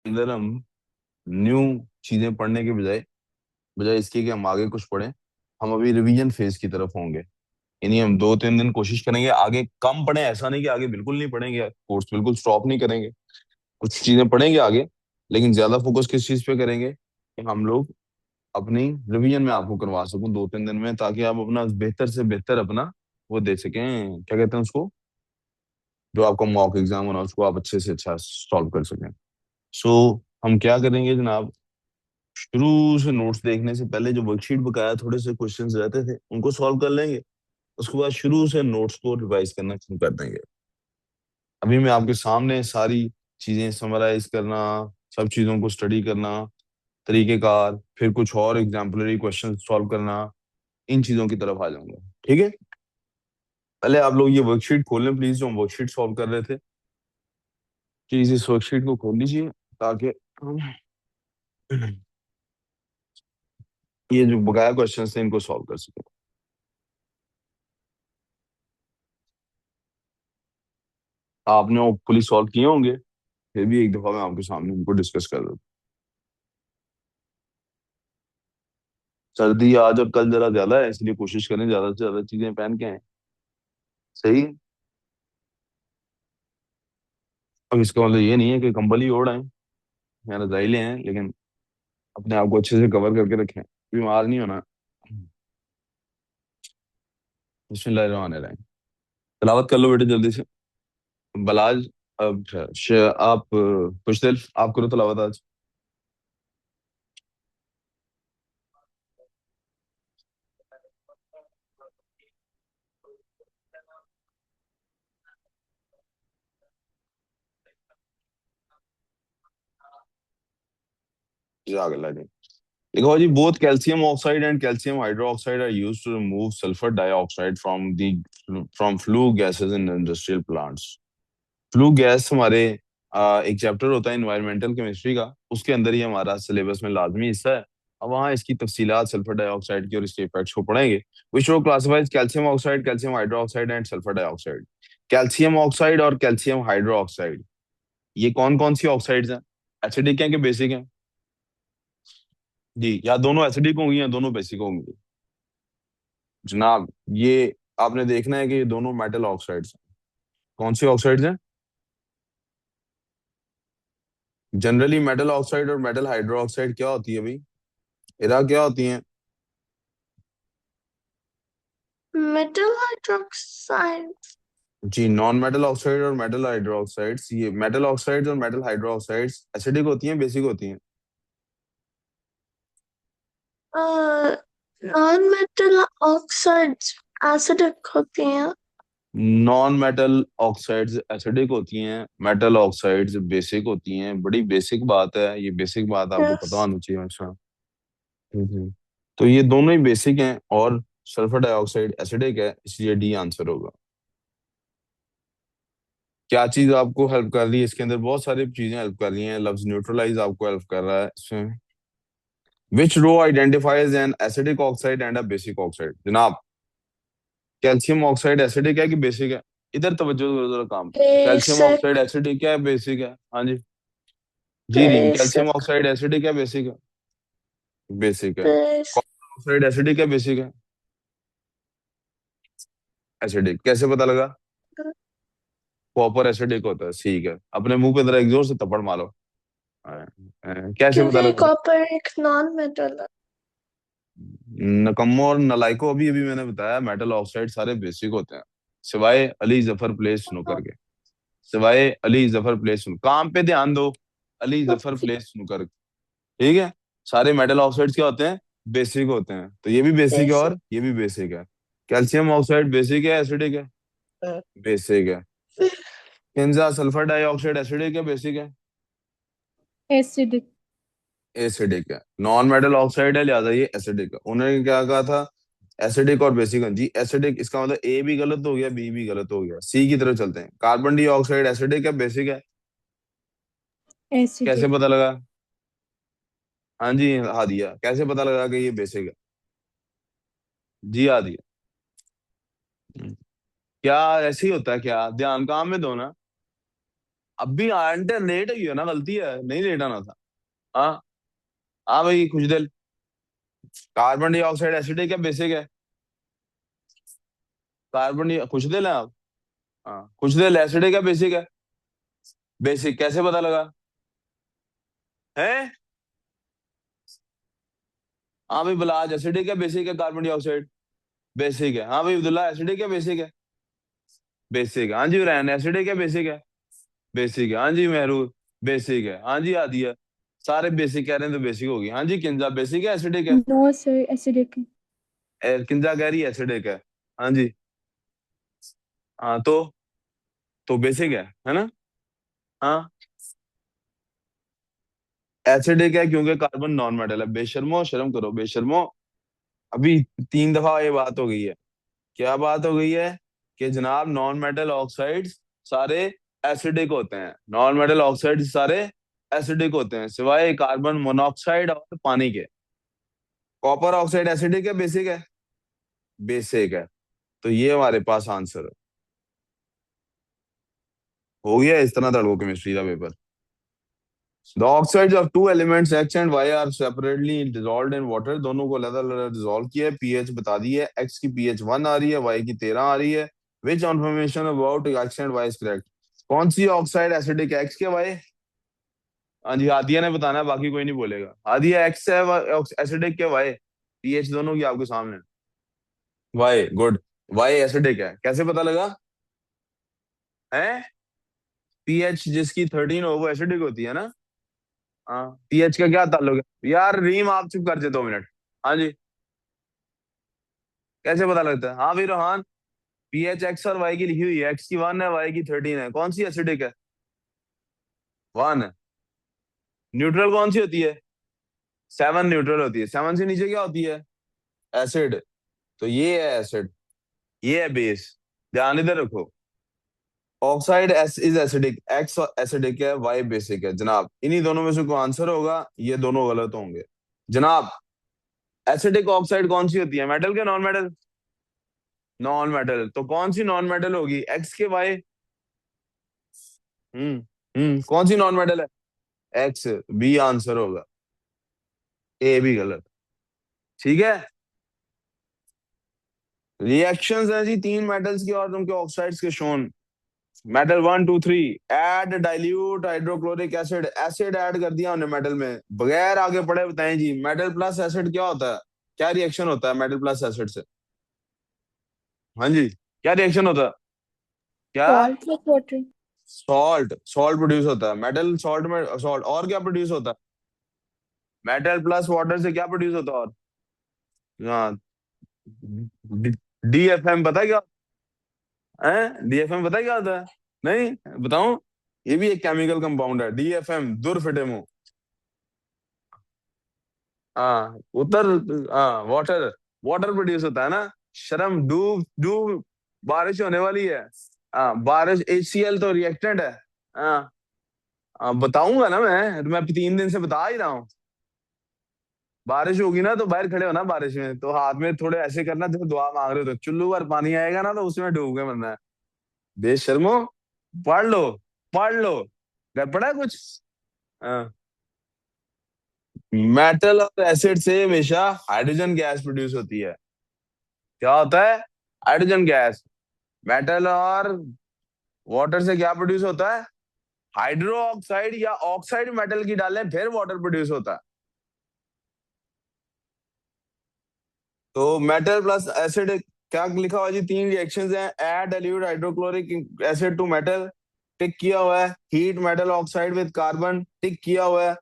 अंदर हम न्यू चीजें पढ़ने के बजाय बजाय इसके कि हम आगे कुछ पढ़ें, हम अभी रिवीजन फेज की तरफ होंगे। यानी हम 2-3 दिन कोशिश करेंगे आगे कम पढ़ें, ऐसा नहीं कि आगे बिल्कुल नहीं पढ़ेंगे, कोर्स बिल्कुल स्टॉप नहीं करेंगे। कुछ चीजें पढ़ेंगे आगे, लेकिन ज्यादा फोकस किस चीज पे करेंगे कि हम लोग अपनी रिवीजन में आपको करवा सकूं 2-3 दिन में, ताकि आप अपना बेहतर से बेहतर अपना वो दे सकें, क्या कहते हैं उसको, जो आपका मॉक एग्जाम होना उसको आप अच्छे से अच्छा सॉल्व कर सकें। सो हम क्या करेंगे जनाब, शुरू से नोट्स देखने से पहले जो वर्कशीट बकाया थोड़े से क्वेश्चंस रहते थे उनको सॉल्व कर लेंगे। उसके बाद शुरू से नोट्स को रिवाइज करना शुरू कर देंगे। अभी मैं आपके सामने सारी चीजें समराइज करना, सब चीजों को स्टडी करना, तरीकेकार, फिर कुछ और एग्जाम्पलरी क्वेश्चन सॉल्व करना, इन चीजों की तरफ आ जाऊंगा। ठीक है, पहले आप लोग ये वर्कशीट खोल लें प्लीज, जो हम वर्कशीट सॉल्व कर रहे थे। प्लीज इस वर्कशीट को खोल लीजिए ताकि हम ये जो बकाया क्वेश्चन थे इनको सॉल्व कर सकें। आपने वो पुलिस सॉल्व किए होंगे, फिर भी एक दफा मैं आपके सामने उनको डिस्कस कर रहा हूँ। सर्दी आज और कल जरा ज्यादा है, इसलिए कोशिश करें ज्यादा से ज्यादा चीजें पहन के आए। सही है। अब इसका मतलब ये नहीं है कि कंबल ही ओढ़ आए या रजाई ले आए, लेकिन अपने आप को अच्छे से कवर करके रखें, बीमार नहीं होना। बिस्मिल्लाहिर्रहमानिर्रहीम। तलावत कर लो बेटे जल्दी से। बलाज, अब आप कुछ देर आप करो तलावत आज। जज़ाकल्लाह जी। देखो जी, both calcium oxide and calcium hydroxide are used to remove sulphur dioxide from flue gases in industrial plants. Flue gas हमारे एक चैप्टर होता है इन्वायरमेंटल केमिस्ट्री का, उसके अंदर ही हमारा सिलेबस में लाजमी हिस्सा है। अब वहाँ इसकी तफसीलात सल्फर डाइऑक्साइड की और इसके इफेक्ट्स को पढ़ेंगे। Which row classifies calcium oxide, calcium hydroxide and sulphur dioxide. Calcium oxide और कैल्शियम हाइड्रोक्साइड, ये कौन कौन सी ऑक्साइड्स हैं? एसिडिक हैं कि बेसिक हैं? जी, या दोनों एसिडिक होंगी या दोनों बेसिक होंगी? जनाब, ये आपने देखना है कि ये दोनों मेटल ऑक्साइड्स हैं। कौन सी ऑक्साइड्स हैं? जनरली मेटल ऑक्साइड और मेटल हाइड्रोक्साइड क्या होती है भाई? इरा क्या होती हैं? Metal hydroxide. जी, नॉन मेटल ऑक्साइड और मेटल हाइड्रोक्साइड्स, ये मेटल ऑक्साइड्स और मेटल हाइड्रोक्साइड्स एसिडिक होती हैं बेसिक होती हैं? नॉन मेटल ऑक्साइड्स एसिडिक होती हैं। नॉन मेटल ऑक्साइड्स एसिडिक होती हैं, मेटल ऑक्साइड्स बेसिक होती हैं। बड़ी बेसिक बात है, ये बेसिक बात आपको यस। पता होनी चाहिए हमेशा। तो ये दोनों ही बेसिक हैं और सल्फर डाइऑक्साइड एसिडिक है, इसलिए डी आंसर होगा। क्या चीज आपको हेल्प कर रही है इसके अंदर? बहुत सारी चीजें हेल्प कर रही हैं। लफ्ज न्यूट्रलाइज आपको हेल्प कर रहा है इसमें। Which row identifies an acidic oxide and a basic oxide? जनाब, कैल्शियम ऑक्साइड एसिडिक है कि बेसिक है? इधर तवज्जो करो जरा काम पे। Calcium basic. ऑक्साइड एसिडिक है बेसिक है? हाँ जी। जी रीम, कैल्शियम बेसिक। ऑक्साइड एसिडिक है बेसिक है? बेसिक है। बेस। कॉपर ऑक्साइड एसिडिक है बेसिक है? एसिडिक। कैसे पता लगा? कॉपर एसिडिक होता है, ठीक है। अपने मुंह पे जरा एक जोर से थप्पड़ मारो। कैसे पता क्योंकि लगा? कॉपर एक नॉन मेटल है। नकम्मो और नलाइको, अभी अभी मैंने बताया मेटल ऑक्साइड सारे बेसिक होते हैं, सिवाय अली जफर प्लेस स्नूकर के। सिवाय अली जफर प्लेस काम पे ध्यान दो। अली जफर प्लेस स्नूकर, ठीक है। सारे मेटल ऑक्साइड्स क्या होते हैं? बेसिक होते हैं। तो ये भी बेसिक है बेसिक। और ये भी बेसिक है। कैल्शियम ऑक्साइड बेसिक है एसिडिक है? बेसिक है। किंजा सल्फर डाइऑक्साइड एसिडिक है बेसिक है? एसिडिक। एसिडिक है। नॉन मेटल ऑक्साइड है, लिहाजा ये एसिडिक है। उन्होंने क्या कहा था? एसिडिक और बेसिक है जी। एसिडिक, इसका मतलब ए भी गलत हो गया, बी भी गलत हो गया, सी की तरफ चलते हैं। कार्बन डाइऑक्साइड एसिडिक है बेसिक है? कैसे एसिडिक। पता लगा? हाँ जी हादिया, कैसे पता लगा कि ये बेसिक है? जी हादिया। क्या ऐसे ही होता है क्या? ध्यान काम में दो ना। अब भी आंटे लेट हुई है ना, गलती है, नहीं लेट आना था। हाँ। हाँ भाई खुशदिल, कार्बन डाइऑक्साइड एसिडिक है बेसिक है? खुशदिल है आप? हाँ, खुशदिल एसिडिक है बेसिक है? बेसिक कैसे पता लगा? है? हाँ भाई बिलाज एसिडिक है बेसिक है? कार्बन डाइऑक्साइड बेसिक है। हाँ भाई अब्दुल्ला एसिडिक है बेसिक है? बेसिक है। हाँ जी रैन एसिडिक है बेसिक है? बेसिक है। हाँ जी महरूर बेसिक है। हाँ जी आदिया, सारे बेसिक कह रहे हैं तो बेसिक होगी। हाँ जी किंजा बेसिक है एसिडिक है? नो सर एसिडिक है। किंजा कह रही है एसिडिक है। हाँ जी। हाँ तो बेसिक है ना? हाँ एसिडिक है क्योंकि कार्बन नॉन मेटल है। बेशर्मो शर्म करो बेशर्मो। अभी 3 दफा ये बात हो गई है। क्या बात हो गई है? कि जनाब नॉन मेटल ऑक्साइड्स सारे एसिडिक होते हैं, नॉन मेटल ऑक्साइड सारे एसिडिक होते हैं सिवाय कार्बन मोनोऑक्साइड और पानी के। कॉपर ऑक्साइड एसिडिक है बेसिक है? बेसिक है। तो ये हमारे पास आंसर हो गया। इस तरह था केमिस्ट्री का paper. The oxides of two elements X and Y are separately dissolved in water। दोनों को अलग अलग डिसॉल्व किया है, पीएच बता दी है। X की पीएच 1 आ रही है, Y की 13 आ रही है। Which information about X and Y is correct? कौन सी ऑक्साइड एसिडिक है, X के Y? हाँ जी हादिया ने बताना है, बाकी कोई नहीं बोलेगा। हादिया X है एसिडिक के Y? पीएच दोनों की आपके सामने। Y good. Y एसिडिक है कैसे पता लगा? है? पीएच जिसकी 13 हो वो एसिडिक होती है ना? हाँ पीएच का क्या ताल्लुक है यार? रीम आप चुप कर जाए 2 मिनट। हाँ जी कैसे पता लगता है? हाँ भाई रोहान, पीएच एक्स और वाई की लिखी हुई है, एक्स की 1 है वाई की 13 है, कौन सी एसिडिक है? 1 है। न्यूट्रल कौन सी होती है? 7 न्यूट्रल होती है। 7 से नीचे क्या होती है? एसिड। तो ये है एसिड, ये है बेस। ध्यान इधर रखो। Oxide S is acidic, x acidic है वाई बेसिक है जनाब। इन्हीं दोनों में से कोई आंसर होगा, ये दोनों गलत होंगे जनाब। एसिडिक ऑक्साइड कौन सी होती है, मेटल के नॉन मेटल? Non metal. तो कौन सी नॉन मेटल होगी, एक्स के वाई? कौन सी नॉन मेटल है? एक्स। बी आंसर होगा, ए भी गलत। ठीक है। रिएक्शंस हैं जी 3 मेटल्स की और उनके ऑक्साइड्स के shown. Metal 1 2 3। Add dilute hydrochloric acid, acid add कर दिया उन्हें मेटल में, बगैर आगे पढ़े बताएं जी मेटल प्लस एसिड क्या होता है? क्या रिएक्शन होता है मेटल प्लस एसिड से? हाँ जी क्या रिएक्शन होता है? क्या? Salt plus water. Salt, salt produce होता है मेटल सॉल्ट में, सॉल्ट। और क्या प्रोड्यूस होता है? मेटल प्लस वाटर से क्या प्रोड्यूस होता है और? हाँ डीएफएम पता है क्या है? डीएफएम पता है क्या होता है? नहीं बताऊं? ये भी एक केमिकल कंपाउंड है, डीएफएम दुर्फिटेमो। हाँ उतर। हाँ वाटर, वाटर प्रोड्यूस होता है ना। शर्म डूब डूब, बारिश होने वाली है। हाँ बारिश HCl तो रिएक्टेंट है। हाँ बताऊंगा ना मैं 3 दिन से बता ही रहा हूँ। बारिश होगी ना तो बाहर खड़े हो ना बारिश में, तो हाथ में थोड़े ऐसे करना जैसे दुआ मांग रहे हो, तो चुल्लू भर पानी आएगा ना तो उसमें डूब के मरना है। बेशर्मो, पढ़ लो, पढ़ लो, घर पढ़ा है कुछ? हाँ। मेटल और एसिड से हमेशा हाइड्रोजन गैस प्रोड्यूस होती है। क्या होता है? Hydrogen gas. मेटल और वाटर से क्या प्रोड्यूस होता है? हाइड्रो ऑक्साइड या ऑक्साइड मेटल की डालें फिर वाटर प्रोड्यूस होता है। तो मेटल प्लस एसिड क्या लिखा हुआ है जी? 3 रिएक्शंस हैं। Add dilute hydrochloric acid to metal, tick किया हुआ है। Heat metal oxide with carbon, tick किया हुआ है।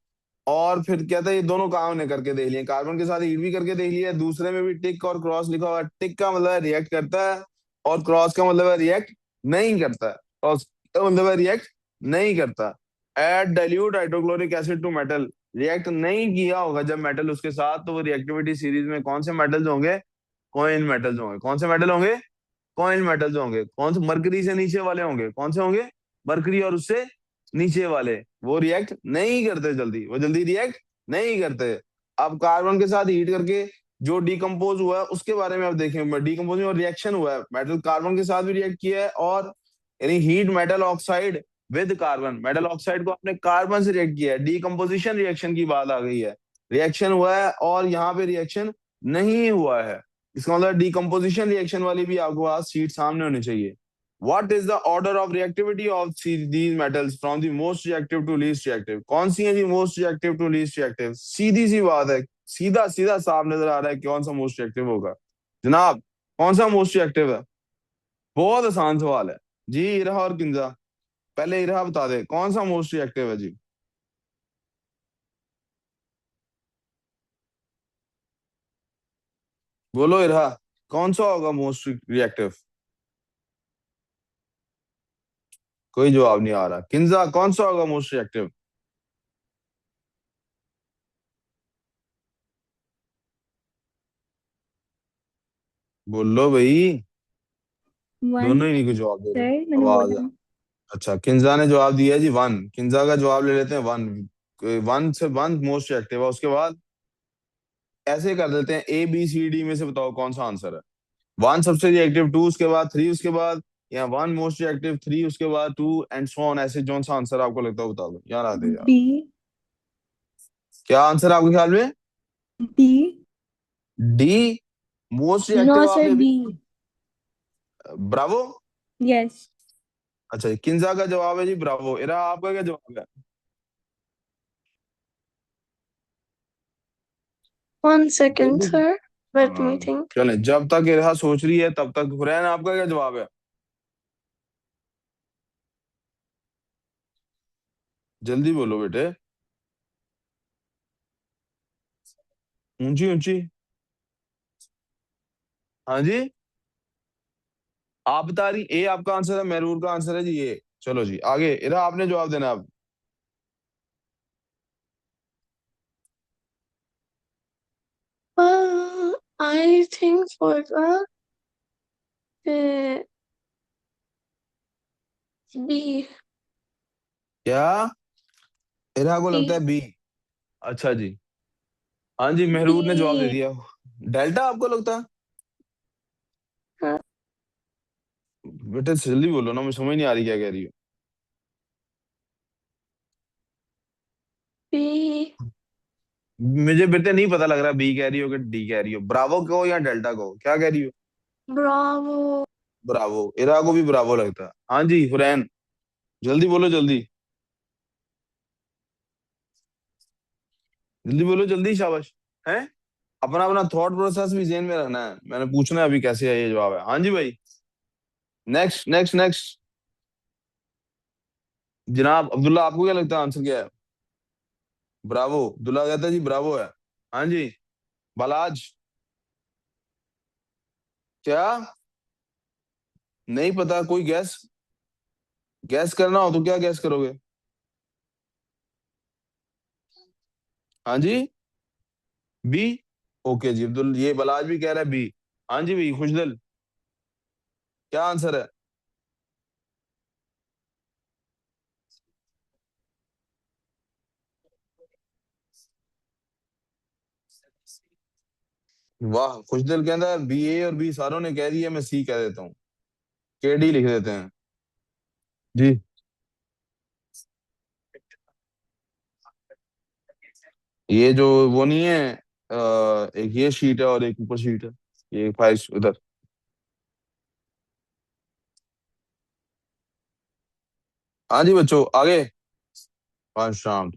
और फिर कहता है ये दोनों काम ने करके देख लिए, कार्बन के साथ हीट भी करके देख लिया, दूसरे में भी टिक और क्रॉस लिखा हुआ है। टिक का मतलब है रिएक्ट करता है, और क्रॉस का मतलब है रिएक्ट नहीं करता है। क्रॉस का मतलब है रिएक्ट नहीं करता। Add dilute hydrochloric acid to metal, react नहीं किया होगा जब मेटल उसके साथ, तो वो रिएक्टिविटी सीरीज में कौन से मेटल्स होंगे? कॉइन मेटल्स होंगे। कौन से मेटल होंगे? कॉइन मेटल्स होंगे। कौन से? मरकरी से नीचे वाले होंगे। कौन से होंगे? मरकरी और उससे नीचे वाले। वो रिएक्ट नहीं करते जल्दी, वो जल्दी रिएक्ट नहीं करते। अब कार्बन के साथ हीट करके जो डिकम्पोज हुआ है उसके बारे में अब देखेंगे। डिकम्पोजिंग और रिएक्शन हुआ है, मेटल कार्बन के साथ भी रिएक्ट किया है, और यानी heat metal oxide with carbon, metal oxide को आपने कार्बन से रिएक्ट किया है, डीकम्पोजिशन रिएक्शन की बात आ गई है। रिएक्शन हुआ है और यहाँ पे रिएक्शन नहीं हुआ है, इसका मतलब डीकम्पोजिशन रिएक्शन वाली भी आपको आज सीट सामने होनी चाहिए। What is the order of reactivity of these metals from the most reactive to least reactive? कौन सी है जी most reactive to least reactive? सीधी सी बात है, सीधा सीधा साफ नजर आ रहा है कौन सा मोस्ट रिएक्टिव होगा जनाब। कौन सा मोस्ट रिएक्टिव है? बहुत आसान सवाल है जी। इरहा और किंजा, पहले इरहा बता दे कौन सा मोस्ट रिएक्टिव है जी। बोलो इरहा, कौन सा होगा मोस्ट रिएक्टिव? कोई जवाब नहीं आ रहा। किंजा, कौन सा होगा मोस्ट रिएक्टिव? बोलो भाई। वन। दोनों ही नहीं को जवाब दे रहे। सर मैंने आवाज बोला। अच्छा, किंजा ने जवाब दिया है जी वन। किंजा का जवाब ले लेते हैं वन। वन से वन मोस्ट रिएक्टिव है। उसके बाद ऐसे कर देते हैं, ए बी सी डी में से बताओ कौन सा आंसर है। वन सबसे रिएक्टिव, टू उसके बाद, थ्री उसके बाद, या वन मोस्ट रिएक्टिव, थ्री उसके बाद, टू एंड सो ऑन, ऐसे कौन सा आंसर आपको लगता है बता दो यार। आते यार, बी। क्या आंसर है आपके ख्याल में? B. D most no reactive sir, आपने बी। अभी। ब्रावो। यस। अच्छा, किंजा का जवाब है जी ब्रावो। इरा, आपका क्या जवाब है? 1 second, जल्दी। sir. Let हाँ, me think. चले जब तक इरा सोच रही है तब तक हुरैन, आपका क्या जवाब है? जल्दी बोलो बेटे, ऊंची ऊंची। हाँ जी, आप बता रही ए आपका आंसर है, महरूर का आंसर है जी ये। चलो जी आगे, इरा आपने जवाब देना अब। I think for the B. क्या इरा को लगता है B. बी? अच्छा जी, हाँ जी, महरूर ने जवाब दे B. दिया। डेल्टा आपको लगता है? uh, बेटे जल्दी बोलो ना, मुझे समझ नहीं आ रही क्या कह रही हो। B. मुझे बेटे नहीं पता लग रहा बी कह रही हो कि डी कह रही हो। ब्रावो को या डेल्टा को, क्या कह रही हो? Bravo. ब्रावो। इरा को भी ब्रावो लगता है। हाँ जी हुरैन, जल्दी बोलो जल्दी, जल्दी बोलो जल्दी, शाबाश। है, अपना अपना थॉट प्रोसेस भी जेन में रखना है, मैंने पूछना है अभी कैसे है ये जवाब है। हाँ जी भाई, नेक्स्ट नेक्स्ट नेक्स्ट। जनाब अब्दुल्ला, आपको क्या लगता है आंसर क्या है? ब्रावो, अब्दुल्ला कहता है जी ब्रावो है। हाँ जी, बलाज, क्या? नहीं पता, कोई गैस, गैस करना हो तो क्या गैस करोगे? हाँ जी, बी। ओके जी अब्दुल, ये बलाज भी कह रहा है बी। हाँ जी भाई खुशदिल, क्या आंसर है? वाह, खुशदिल कहता है बी। ए और बी सारों ने कह दिया, मैं सी कह देता हूँ, के डी लिख देते हैं जी। ये जो वो नहीं है, एक ये शीट है और एक ऊपर शीट है, ये फाइल उधर। हाँ जी बच्चों आगे। हाँ शाम।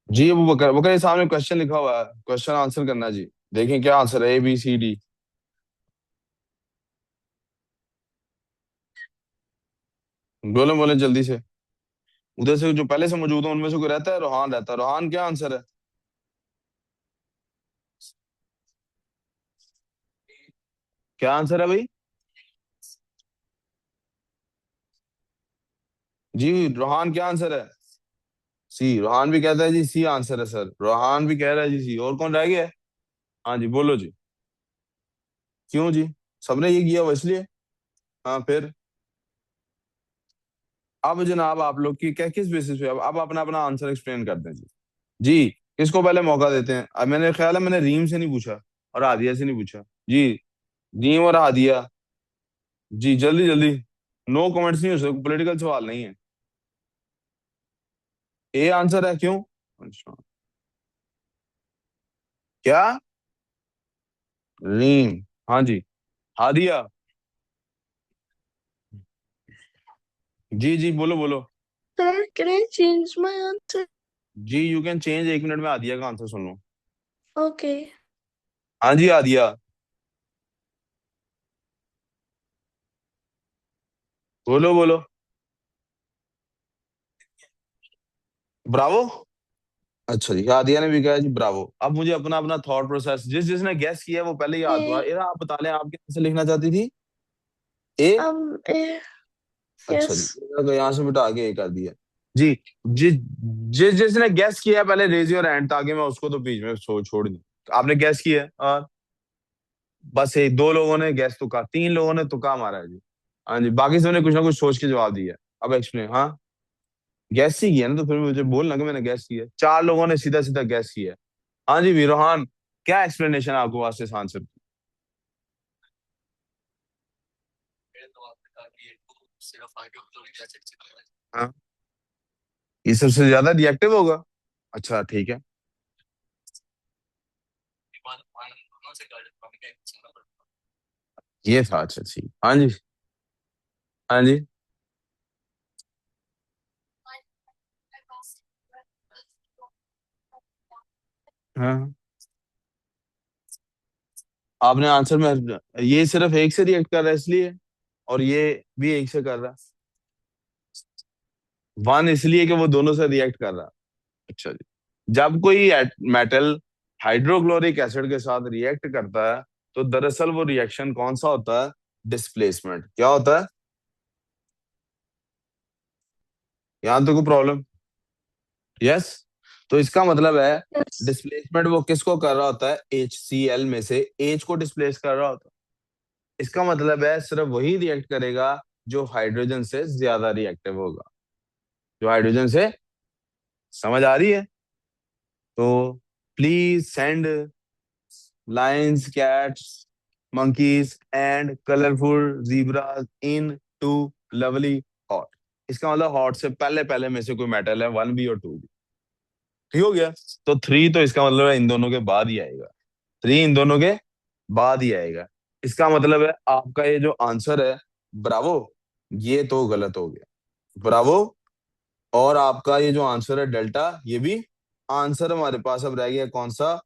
जी अबू बकर, बकर ये सामने क्वेश्चन लिखा हुआ है, क्वेश्चन आंसर करना है जी। देखें क्या आंसर है, ए बी सी डी। बोले बोले जल्दी से, उधर से जो पहले से मौजूद है उनमें से कोई रहता है? रोहान रहता है। रोहान क्या आंसर है? क्या आंसर है भाई? जी रोहान क्या आंसर है? सी। रोहान भी कहता है जी सी आंसर है सर, रोहान भी कह रहा है जी सी। और कौन रह गया है? हाँ जी बोलो जी। क्यों जी, सबने ये किया हुआ इसलिए? हाँ फिर, अब जनाब आप लोग की क्या किस बेसिस पे, अब अपना अपना आंसर एक्सप्लेन कर दें जी। जी किसको पहले मौका देते हैं? अब मैंने ख्याल है मैंने रीम से नहीं पूछा और हादिया से नहीं पूछा जी। रीम और हादिया, जी जल्दी जल्दी। नो कमेंट्स नहीं हो सकते, पॉलिटिकल सवाल नहीं है। ए आंसर है, क्यों? अच्छा, क्या? रीम। हाँ जी। हादिया। जी जी, बोलो बोलो। Sir, can I change my answer? जी यू कैन चेंज, 1 मिनट में हादिया का आंसर सुन लो। Okay. हाँ जी हादिया, बोलो बोलो। ब्रावो। अच्छा जी, हादिया ने भी कहा जी ब्रावो। अब मुझे अपना अपना थॉट प्रोसेस, जिसने गैस किया है वो पहले याद हुआ। A. इरा आप बता लें, आप कैसे लिखना चाहती थी? ए। A. अच्छा जी, Yes. यहाँ से बिठा के ए कर दिया। जी। जि, जिसने गैस किया है पहले रेज योर हैंड, ताकि मैं उसको तो बीच में छोड़ दूं। आपने गैस किया है, और बस एक दो लोगों ने गैस तुका, 3 लोगों ने तुका मारा है जी। हाँ जी, बाकी सबने कुछ ना कुछ सोच के जवाब दिया है। अब एक्सप्लेन, हाँ। गैस ही किया ना, तो फिर मुझे बोलना कि मैंने गैस किया है। 4 लोगों ने सीधा सीधा गैस किया है। हाँ जी वीरोहान, क्या एक्सप्लेनेशन है आपको वास्ते इस आंसर की? हाँ, ये सबसे ज्यादा रिएक्टिव होगा। अच्छा ठीक है। ये था, अच्छा ठीक, हाँ जी। हाँ जी। हाँ, आपने आंसर में ये सिर्फ एक से रिएक्ट कर रहा है इसलिए, और ये भी एक से कर रहा है। वन इसलिए कि वो दोनों से रिएक्ट कर रहा है। अच्छा जी। जब कोई मेटल हाइड्रोक्लोरिक एसिड के साथ रिएक्ट करता है, तो दरअसल वो रिएक्शन कौन सा होता है? डिस्प्लेसमेंट। क्या होता है? यहां तो कोई प्रॉब्लम? यस। तो इसका मतलब है Yes. डिस्प्लेसमेंट वो किसको कर रहा होता है? HCl में से H को डिस्प्लेस कर रहा होता है। इसका मतलब है सिर्फ वही रिएक्ट करेगा जो हाइड्रोजन से ज्यादा रिएक्टिव होगा। जो हाइड्रोजन से, समझ आ रही है? तो please send lions, cats, monkeys and colourful zebras into lovely hot. इसका मतलब हॉट से पहले पहले में से कोई मेटल है, 1B और 2B। ठीक हो गया? तो 3 तो इसका मतलब है इन दोनों के बाद ही आएगा। 3 इन दोनों के बाद ही आएगा। इसका मतलब है आपका ये जो आंसर है, ब्रावो, ये तो गलत हो गया। ब्रावो। और आपका ये जो आंसर है डेल्टा, ये भी आंसर हमारे पास अब रह गया कौन सा?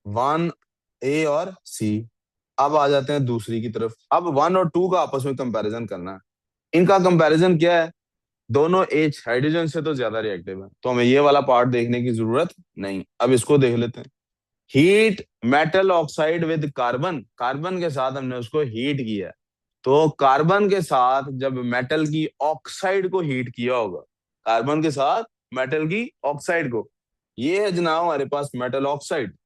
1A और C। अब आ जाते हैं दूसरी की तरफ। अब 1 और 2 का आपस में कंपैरिजन करना है। इनका कंपैरिजन क्या है? दोनों एच हाइड्रोजन से तो ज्यादा रिएक्टिव है, तो हमें ये वाला पार्ट देखने की जरूरत नहीं। अब इसको देख लेते हैं। Heat metal oxide with carbon, carbon के साथ हमने उसको हीट किया है। तो कार्बन के साथ जब मेटल की ऑक्साइड को हीट किया होगा, कार्बन के साथ मेटल की ऑक्साइड को, ये है जनाब हमारे पास मेटल ऑक्साइड।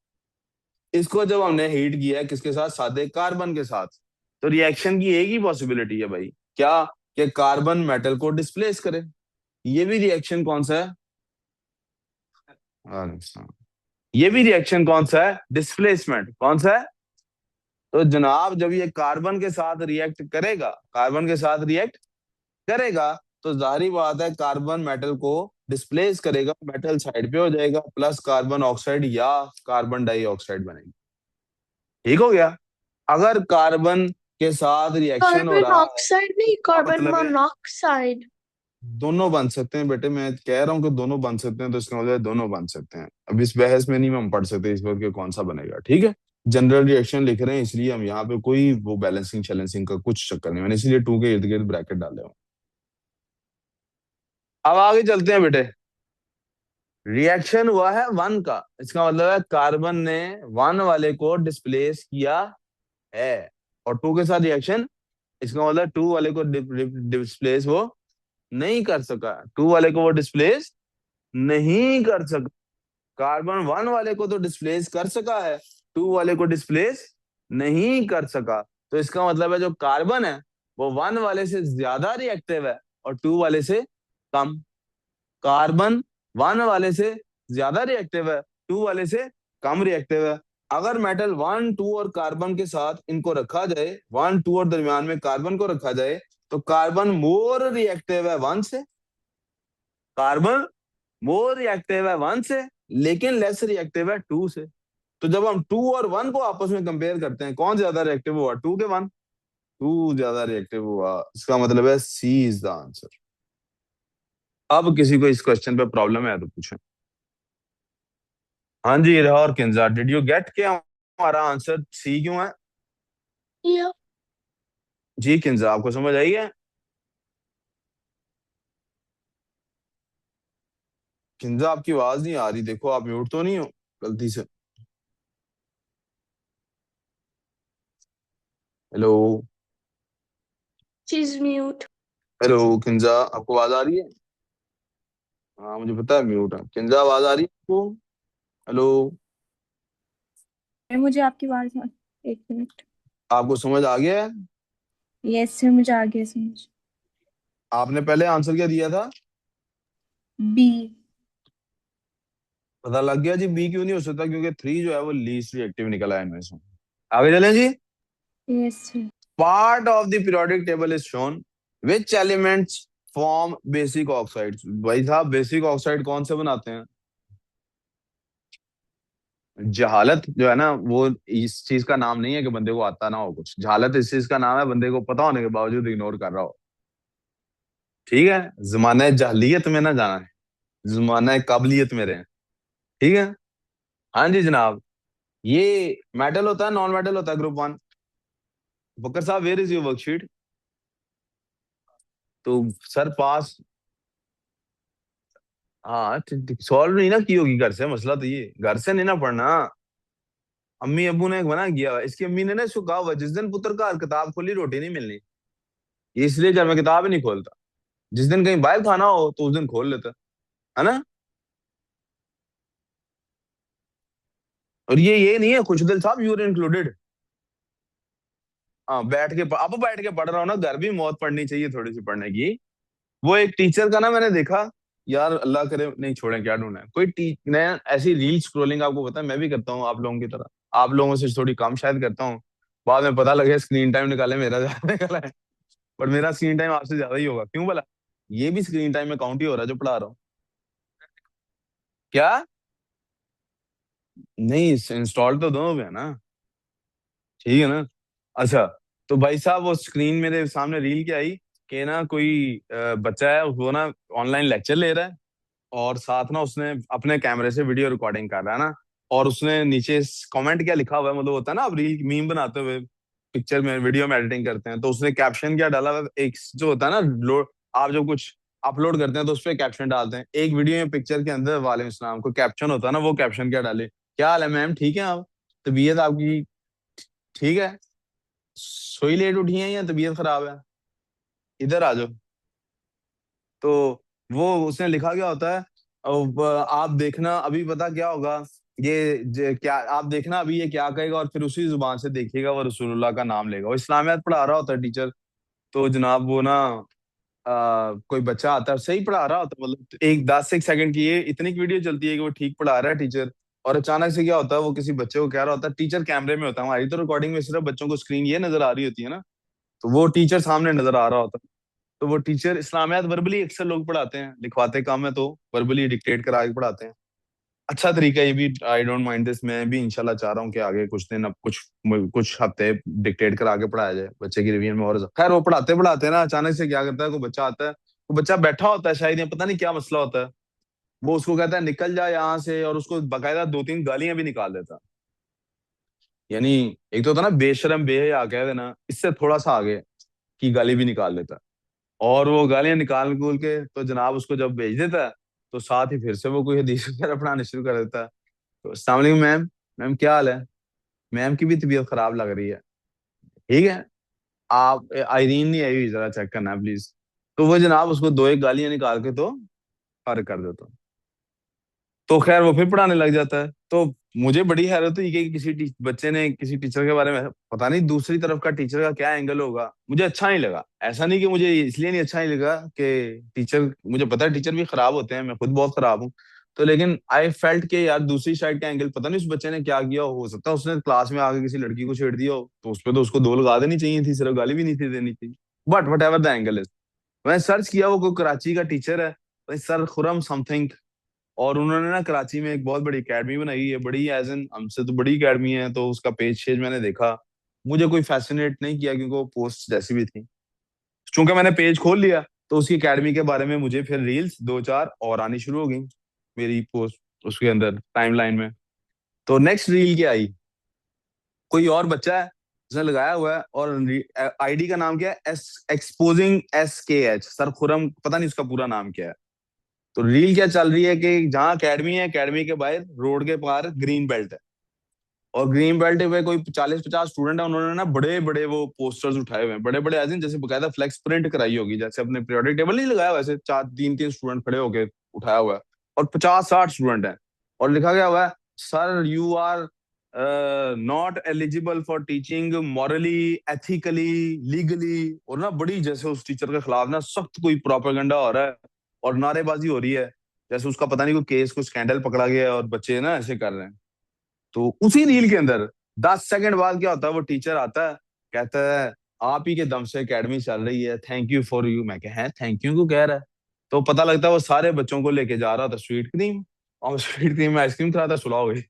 इसको जब हमने हीट किया है किसके साथ? सादे कार्बन के साथ। तो रिएक्शन की एक ही पॉसिबिलिटी है भाई, क्या? कि कार्बन मेटल को डिस्प्लेस करे। ये भी रिएक्शन कौन सा है? अच्छा, ये भी रिएक्शन कौन सा है? डिस्प्लेसमेंट। कौन सा है? तो जनाब जब ये कार्बन के साथ रिएक्ट करेगा, कार्बन के साथ रिएक्ट करेगा, तो जाहिर बात है कार्बन मेटल को डिस्प्लेस करेगा, मेटल साइड पे हो जाएगा, प्लस कार्बन ऑक्साइड या कार्बन डाइऑक्साइड बनेगी। ठीक हो गया? अगर कार्बन के साथ रिएक्शन हो Carbon रहा है, oxide नहीं, क्या carbon मतलब है? monoxide. दोनों बन सकते हैं बेटे, मैं कह रहा हूँ कि दोनों बन सकते हैं, तो इसका मतलब है दोनों बन सकते हैं। अब इस बहस में नहीं हम पढ़ सकते इस वक्त कि कौन सा बनेगा, ठीक है? जनरल रिएक्शन लिख रहे हैं, इसलिए हम यहाँ पे कोई वो बैलेंसिंग चैलेंजिंग का कुछ चक्कर नहीं, मैंने इसलिए 2 के इर्द गिर्द ब्रैकेट डाले हुए। अब आगे चलते हैं बेटे। रिएक्शन हुआ है 1 का, इसका मतलब है कार्बन ने 1 वाले को डिस्प्लेस किया है, और 2 के साथ रिएक्शन, इसका मतलब 2 वाले को डिस्प्लेस वो नहीं कर सका। 2 वाले को वो डिस्प्लेस नहीं कर सका। कार्बन 1 वाले को तो डिस्प्लेस कर सका है, 2 वाले को डिस्प्लेस नहीं कर सका। तो इसका मतलब है जो कार्बन है वो 1 वाले से ज्यादा रिएक्टिव है और 2 वाले से कम। कार्बन 1 वाले से ज्यादा रिएक्टिव है, टू वाले से कम रिएक्टिव है। अगर मेटल वन टू और कार्बन के साथ इनको रखा जाए, वन टू और दरमियान में कार्बन को रखा जाए, तो कार्बन मोर रिएक्टिव है वन से, कार्बन मोर रिएक्टिव है वन से, लेकिन लेस रिएक्टिव है टू से। तो जब हम टू और वन को आपस में कंपेयर करते हैं, कौन ज्यादा रिएक्टिव हुआ, टू के वन? टू ज्यादा रिएक्टिव हुआ। इसका मतलब है सी इज द आंसर। अब किसी को इस क्वेश्चन पे प्रॉब्लम है तो पूछें। हाँ जी, और किंजा, डिड यू गेट के हमारा आंसर सी क्यों है? Yeah. जी किंजा, आपको समझ आई है? किंजा, आपकी आवाज नहीं आ रही, देखो आप म्यूट तो नहीं हो गलती से? Hello? She's mute. Hello Kinza, आपको आवाज आ रही है? हाँ मुझे पता है म्यूट है। किंजा, आवाज आ रही है आपको? हेलो? मुझे आपकी आवाज एक मिनट। आपको समझ आ गया है? यस सर, मुझे आ गया समझ। आपने पहले आंसर क्या दिया था? बी। पता लग गया जी। बी क्यों नहीं हो सकता? क्योंकि थ्री जो है वो लीस्ट रिएक्टिव निकला है इनमें से। आगे चलें जी। Yes sir. Part of the periodic table is shown which elements form basic oxides. भाई साहब, बेसिक ऑक्साइड कौन से बनाते हैं? जहालत जो है ना, वो इस चीज का नाम नहीं है कि बंदे को आता ना हो कुछ। जहालत इस चीज का नाम है बंदे को पता होने के बावजूद इग्नोर कर रहा हो। ठीक है, जमाना जहलियत में ना जाना है, जमाना काबिलियत में रहे। ठीक है। हाँ जी जनाब। ये मेटल होता है, नॉन मेटल होता है, ग्रुप वन। बकर साहब, वेयर इज योर वर्कशीट? तो सर पास। हाँ, सॉल्व नहीं ना की होगी घर से, मसला तो ये घर से नहीं ना पढ़ना। अम्मी अब्बू ने एक मना किया हुआ। इसकी अम्मी ने ना इसको कहा हुआ, जिस दिन पुत्र का किताब खोली रोटी नहीं मिलनी। ये इसलिए घर में किताब ही नहीं खोलता। जिस दिन कहीं बाहर खाना हो तो उस दिन खोल लेता है ना। और ये नहीं है खुशदिल साहब, यूर इंक्लूडेड। हाँ, अब बैठ के पढ़ रहा हूँ ना, घर भी मौत पढ़नी चाहिए थोड़ी सी पढ़ने की। वो एक टीचर का ना मैंने देखा, यार अल्लाह करे नहीं छोड़े, क्या ढूंढना है कोई नया ऐसी रील स्क्रोलिंग। आपको पता है मैं भी करता हूँ आप लोगों की तरह, आप लोगों से थोड़ी कम शायद करता हूँ। बाद में पता लगे स्क्रीन टाइम निकाले मेरा ज्यादा निकाला है। पर मेरा स्क्रीन टाइम आपसे ज्यादा ही होगा, क्यों भला? ये भी स्क्रीन टाइम में काउंट ही हो रहा है जो पढ़ा रहा हूँ। क्या? नहीं, इंस्टॉल तो दोनों पे है ना। ठीक है ना। अच्छा, तो भाई साहब वो स्क्रीन मेरे सामने रील क्या आई कि ना कोई बच्चा है, वो ना ऑनलाइन लेक्चर ले रहा है, और साथ ना उसने अपने कैमरे से वीडियो रिकॉर्डिंग कर रहा है ना। और उसने नीचे कमेंट क्या लिखा हुआ है, मतलब होता है ना आप रील मीम बनाते हुए पिक्चर में वीडियो में एडिटिंग करते हैं, तो उसने कैप्शन क्या डाला हुआ है, एक जो होता है ना लोड, आप जो कुछ अपलोड करते हैं तो उस पर कैप्शन डालते हैं। एक वीडियो में पिक्चर के अंदर वाले इस्लाम को कैप्शन होता है ना, वो कैप्शन क्या डाले, क्या हाल है मैम, ठीक है आप, तबीयत आपकी ठीक है, सोई लेट उठी है या तबीयत खराब है, इधर आ जाओ। तो वो उसने लिखा क्या होता है, आप देखना अभी पता क्या होगा, क्या आप देखना अभी ये क्या कहेगा, और फिर उसी जुबान से देखिएगा वो रसूलुल्लाह का नाम लेगा। वो इस्लामियात पढ़ा रहा होता है टीचर। तो जनाब वो ना कोई बच्चा आता है, सही पढ़ा रहा होता है, मतलब एक 10 से 1 सेकंड की ये इतनी की वीडियो चलती है कि वो ठीक पढ़ा रहा है टीचर। और अचानक से क्या होता है, वो किसी बच्चे को कह रहा होता है, टीचर कैमरे में होता है, हमारी तो रिकॉर्डिंग में सिर्फ बच्चों को स्क्रीन ये नजर आ रही होती है ना, तो वो टीचर सामने नजर आ रहा होता है। तो वो टीचर इस्लामियात वर्बली अक्सर लोग पढ़ाते हैं, लिखवाते कम है, तो वर्बली डिक्टेट करा के पढ़ाते हैं। अच्छा तरीका ये भी, आई डोंट माइंड दिस। मैं भी इंशाल्लाह चाह रहा हूँ कि आगे कुछ दिन, अब कुछ कुछ हफ्ते डिक्टेट करा के पढ़ाया जाए बच्चे की रिवीजन में। और खैर वो पढ़ाते पढ़ाते ना अचानक से क्या करता है, कोई बच्चा आता है, वो बच्चा बैठा होता है शायद, या पता नहीं क्या मसला होता है, वो उसको कहता है निकल जा यहाँ से, और उसको बकायदा 2-3 गालियां भी निकाल देता है। यानी एक तो होता है ना बेशरम बेहया कह देना, इससे थोड़ा सा आगे की गाली भी निकाल देता है। और वो गालियां निकाल निकूल के तो जनाब उसको जब भेज देता है, तो साथ ही फिर से वो कोई हदीस वगैरह पढ़ाने शुरू कर देता है। तो अस्सलाम वालेकुम मैम, मैम क्या हाल है, मैम की भी तबीयत खराब लग रही है, ठीक है, आप आयरीन नहीं आई हुई, जरा चेक करना है प्लीज। तो वो जनाब उसको दो एक गालियां निकाल के तो फर्क कर देता। तो खैर वो फिर पढ़ाने लग जाता है। तो मुझे बड़ी हैरत हुई कि किसी बच्चे ने किसी टीचर के बारे में, पता नहीं दूसरी तरफ का टीचर का क्या एंगल होगा, मुझे अच्छा नहीं लगा। ऐसा नहीं कि मुझे इसलिए नहीं अच्छा नहीं लगा कि टीचर, मुझे पता है टीचर भी खराब होते हैं, मैं खुद बहुत खराब हूँ। तो लेकिन आई फेल्ट के यार दूसरी साइड का एंगल, पता नहीं उस बच्चे ने क्या किया, हो सकता है उसने क्लास में आके किसी लड़की को छेड़ दिया हो, तो उस पे तो उसको दो लगा देनी चाहिए थी, सिर्फ गाली भी नहीं थी देनी थी। But what ever the angle is, मैंने सर्च किया, वो कोई कराची का टीचर है भाई, सर खुरम समथिंग। और उन्होंने ना कराची में एक बहुत बड़ी एकेडमी बनाई है, बड़ी एज एन हमसे तो बड़ी एकेडमी है, तो उसका पेज शेज मैंने देखा, मुझे कोई फैसिनेट नहीं किया क्योंकि वो पोस्ट जैसी भी थी। चूंकि मैंने पेज खोल लिया तो उसकी एकेडमी के बारे में मुझे फिर रील्स दो चार और आनी शुरू हो गई मेरी पोस्ट उसके अंदर टाइमलाइन में। तो नेक्स्ट रील क्या आई, कोई और बच्चा है उसने लगाया हुआ है, और आईडी का नाम क्या है, एक्सपोजिंग SKH, सर खुरम, पता नहीं उसका पूरा नाम क्या है। तो रील क्या चल रही है कि जहाँ एकेडमी है, एकेडमी के बाहर रोड के पार ग्रीन बेल्ट है, और ग्रीन बेल्ट पे कोई 40-50 स्टूडेंट है, उन्होंने ना बड़े बड़े वो पोस्टर्स उठाए हुए हैं, बड़े बड़े एज इन जैसे बकायदा फ्लेक्स प्रिंट कराई होगी, जैसे अपने पीरियोडिक टेबल नहीं लगाया वैसे, चार तीन तीन स्टूडेंट खड़े होके उठाया हुआ है, और 50-60 स्टूडेंट है, और लिखा गया हुआ है, sir you are not eligible for teaching morally, ethically, legally, और ना बड़ी जैसे उस टीचर के खिलाफ ना सख्त कोई प्रोपेगेंडा हो रहा है और नारेबाजी हो रही है, जैसे उसका पता नहीं कोई केस, कोई स्कैंडल पकड़ा गया है और बच्चे ना ऐसे कर रहे हैं। तो उसी रील के अंदर 10 सेकंड बाद क्या होता है, वो टीचर आता है, कहता है आप ही के दम से एकेडमी चल रही है, थैंक यू फॉर यू। मैं कह थैंक यू को कह रहा है, तो पता लगता है वो सारे बच्चों को लेके जा रहा था स्वीट क्रीम, और स्वीट क्रीम में आइसक्रीम खा था, सुलह हो गई।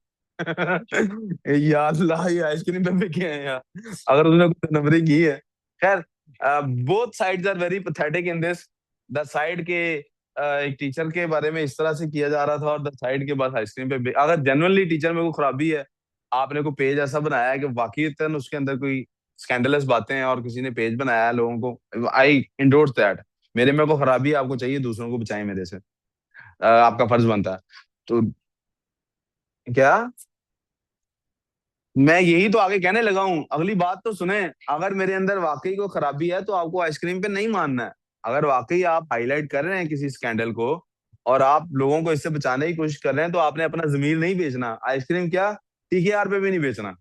यार अल्लाह, ये आइसक्रीम पे भी क्या है यार, अगर उसने कुछ नंबरिंग की है। खैर, both sides are very pathetic in this, the side के एक टीचर के बारे में इस तरह से किया जा रहा था, और द साइड के बाद आइसक्रीम पे अगर जेनुअनली टीचर में कोई खराबी है, आपने कोई पेज ऐसा बनाया है कि वाकईतन उसके अंदर कोई स्कैंडलस बातें हैं और किसी ने पेज बनाया है लोगों को, आई इंडोर्स दैट। मेरे में कोई खराबी है, आपको चाहिए दूसरों को बचाएं मेरे से, आपका फर्ज बनता है। तो क्या, मैं यही तो आगे कहने लगा हूं, अगली बात तो सुने, अगर मेरे अंदर वाकई कोई खराबी है तो आपको आइसक्रीम पे नहीं मानना है। अगर वाकई आप हाईलाइट कर रहे हैं किसी स्कैंडल को और आप लोगों को इससे बचाने की कोशिश कर रहे हैं, तो आपने अपना जमीर नहीं बेचना, आइसक्रीम क्या TKR पे भी नहीं बेचना।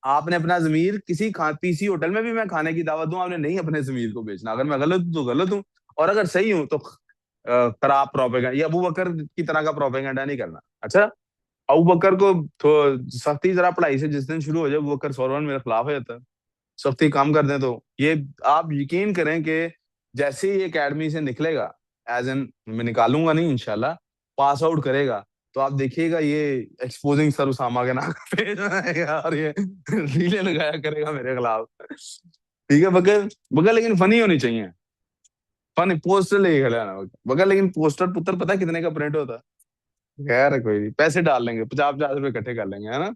आपने अपना जमीर किसी पीसी होटल में भी मैं खाने की दावत दूं, आपने नहीं अपने जमीर को बेचना। अगर मैं गलत हूं तो गलत हूं, और अगर सही हूं तो खराब प्रोपेगेंडा, या अबू बकर की तरह का प्रोपेगेंडा नहीं करना। अच्छा, अबू बकर को तो सख्ती जरा पढ़ाई से जिस दिन शुरू हो जाए, अबू बकर फौरन मेरे खिलाफ हो जाता है, सख्ती काम कर दें तो। ये आप यकीन करें कि जैसे ही एकेडमी से निकलेगा, एज एन मैं निकालूंगा नहीं इंशाल्लाह, पास आउट करेगा, तो आप देखिएगा ये एक्सपोजिंग सर उसामा के नाम का पेज बनाएगा और ये रीलें लगाया करेगा मेरे खिलाफ। ठीक है बगल बगल, लेकिन फनी होनी चाहिए, फनी पोस्टर लेके खड़ा ना बगल, लेकिन पोस्टर पुत्र पता है कितने का प्रिंट होता है? खैर कोई नहीं, पैसे डाल लेंगे, 50-50 रुपए इकट्ठे कर लेंगे, है ना।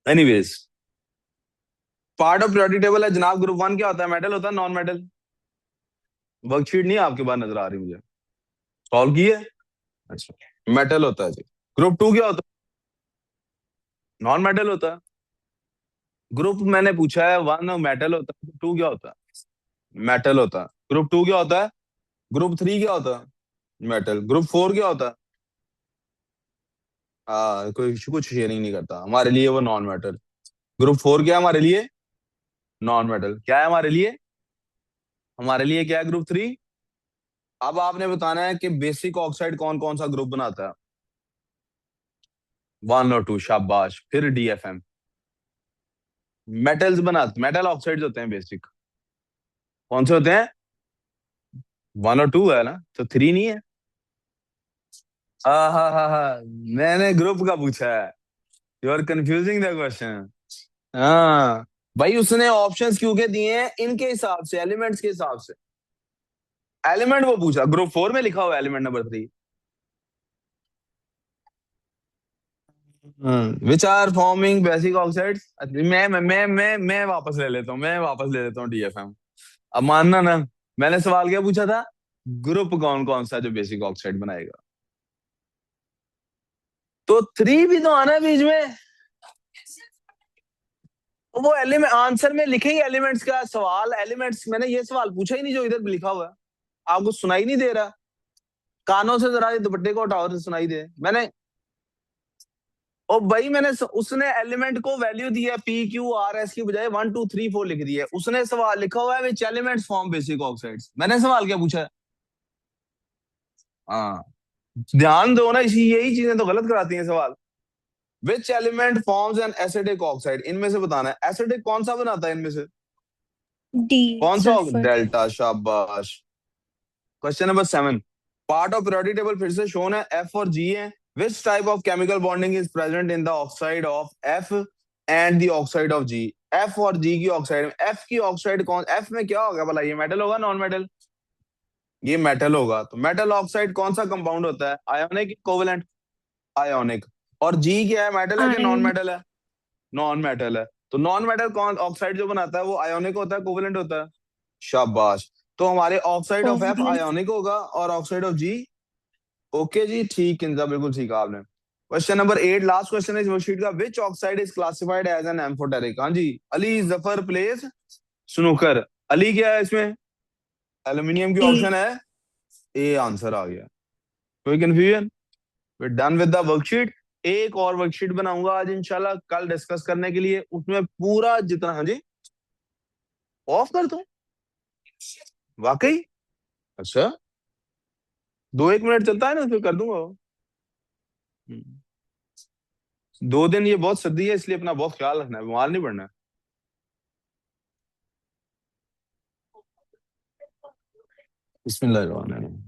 Anyways, part of periodic table है जनाब। ग्रुप 1 क्या होता है, मेटल होता है, नॉन मेटल? वर्कशीट नहीं है आपके पास नजर आ रही मुझे, सॉल्व की है? अच्छा, मेटल होता है जी। ग्रुप 2 क्या होता है, नॉन मेटल होता है। ग्रुप मैंने पूछा है 1 मेटल होता है, ग्रुप 2 क्या होता है, मेटल होता है। ग्रुप 2 क्या होता है, ग्रुप 3 क्या होता है, मेटल। ग्रुप 4 क्या होता है, कोई कुछ शेयरिंग नहीं करता हमारे लिए, वो नॉन मेटल। ग्रुप 4 क्या है हमारे लिए, नॉन मेटल। क्या है हमारे लिए, हमारे लिए क्या है ग्रुप 3। अब आपने बताना है कि बेसिक ऑक्साइड कौन कौन सा ग्रुप बनाता है, 1 और 2, शाबाश। फिर DFM, मेटल्स बनाते, मेटल ऑक्साइड्स होते हैं बेसिक, कौन से होते हैं, 1 और 2 है ना, तो 3 नहीं है। हा, मैंने ग्रुप का पूछा है, you are confusing the question. हाँ भाई, उसने ऑप्शंस क्यों के दिए हैं, इनके हिसाब से, एलिमेंट्स के हिसाब से। एलिमेंट वो पूछा, ग्रुप 4 में लिखा हुआ element number 3, which are forming basic oxides. मैं वापस ले लेता हूँ, मैं वापस ले लेता हूँ DFM। अब मानना ना, मैंने सवाल क्या पूछा था, ग्रुप कौन कौन सा जो बेसिक ऑक्साइड बनाएगा, तो 3 भी तो आना है बीच में। वो एलिमेंट आंसर में लिखेंगे एलिमेंट्स का सवाल, एलिमेंट्स, मैंने ये सवाल पूछा ही नहीं जो इधर लिखा हुआ है। आपको सुनाई नहीं दे रहा, कानों से जरा ये दुपट्टे को हटाओ तो सुनाई दे। मैंने, और भाई मैंने उसने एलिमेंट को वैल्यू दी है PQRS की बजाय 1 2 3 4 लिख दी है। उसने सवाल लिखा हुआ है विच एलिमेंट्स फॉर्म बेसिक ऑक्साइड्स। मैंने सवाल क्या पूछा है, हाँ, ध्यान दो ना, इसी यही चीजें तो गलत कराती हैं सवाल। Which element forms an acidic oxide, इनमें से बताना है एसिडिक कौन सा बनाता है इनमें से, डी कौन सा? सल्फर। डेल्टा, शाबाश। Question number 7, part of periodic table फिर से शोन है, एफ और जी है। Which type of chemical bonding is present in the oxide of F and the oxide of G? F और जी की ऑक्साइड में, F की ऑक्साइड कौन, एफ में क्या होगा भला, ये मेटल होगा नॉन मेटल? ये मेटल होगा। तो मेटल ऑक्साइड कौन सा कंपाउंड होता है, आयोनिक कोवेलेंट? आयोनिक। और जी क्या है, मेटल है कि नॉन आयन। मेटल है? नॉन मेटल है। तो नॉन मेटल कौन ऑक्साइड जो बनाता है वो आयोनिक होता है, कोवेलेंट होता है? शाबाश। तो हमारे oxide of F covalent. Ionic होगा और ऑक्साइड ऑफ जी, ओके जी, ठीक किंजा, बिल्कुल ठीक कहा आपने। क्वेश्चन नंबर 8, लास्ट क्वेश्चन है इस वर्कशीट का, which oxide is classified as an amphoteric? हाँ जी, अली जफर प्लेस स्नूकर। अली क्या है इसमें, एल्यूमिनियम की ए। ऑप्शन है, ए आंसर आ गया। कोई confusion? Way done with the worksheet. एक और वर्कशीट बनाऊंगा आज इंशाल्लाह कल डिस्कस करने के लिए, उसमें पूरा जितना, हाँ जी, ऑफ कर दूं? वाकई? अच्छा, 2-1 मिनट चलता है ना, फिर कर दूंगा वो। हम्म। 2 दिन ये बहुत सर्दी है, इसलिए अपना बहुत ख्याल रखना है, बीमार नहीं पड़ना है। बिस्मिल्लाह।